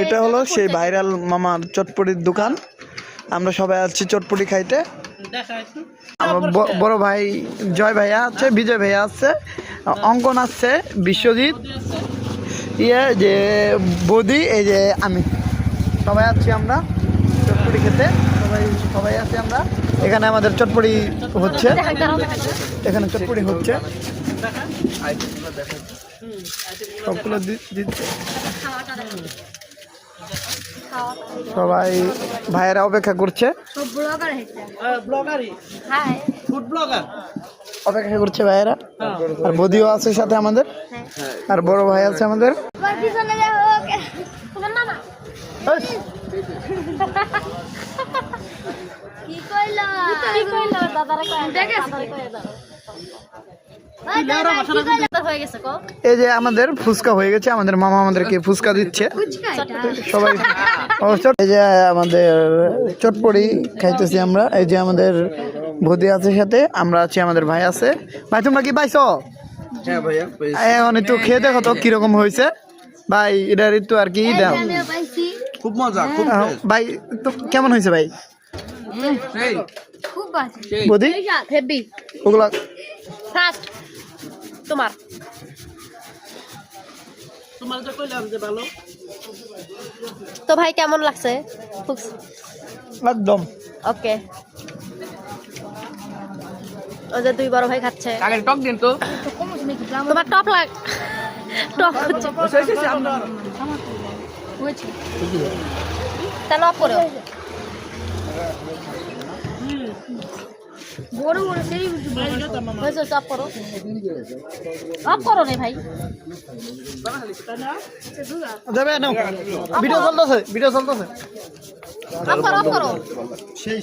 এটা হলো সেই ভাইরাল মামার চটপটির দোকান। আমরা সবাই আসছি চটপটি খাইতে। আমার বড় ভাই জয় ভাইয়া আছে, বিজয় ভাইয়া আছে, অঙ্কন আছে, বিশ্বজিৎ, যে বৌদি, এই যে আমি, সবাই আছি আমরা চটপটি খেতে। সবাই আছি আমরা এখানে। আমাদের চটপটি হচ্ছে, এখানে চটপটি হচ্ছে, সবগুলো দিচ্ছে। সবাই ভাইয়েরা অপেক্ষা করছে, অপেক্ষা করছে ভাইয়েরা। আর বদিও আছে সাথে আমাদের, আর বড় ভাই আছে আমাদের। এই যে আমাদের ফুচকা হয়ে গেছে, আমাদের মামা আমাদেরকে ফুচকা দিচ্ছে সবাই। এই যে আমাদের চটপটি খাইতেছি আমরা। এই যে আমাদের বৌদি আছে সাথে, আমরা আছি, আমাদের ভাই আছে। ভাই তোমরা কি পাইছো? এখন একটু খেয়ে দেখো তো কিরকম হয়েছে ভাই। এটার একটু আর কি দাও, খুব মজা। ভাই তো কেমন হয়েছে ভাই? বৌদি ওগুলা তোমার তো ভাই কেমন লাগছে? একদম ওকে। ওই যে দুই বড় ভাই খাচ্ছে। টক দিন তো, তোমার টক হচ্ছে, তাহলে অফ করো। অফ করো রে ভাই। যাবে না, ভিডিও চলতেছে, ভিডিও চলতেছে। অফ করো, অফ করো। সেই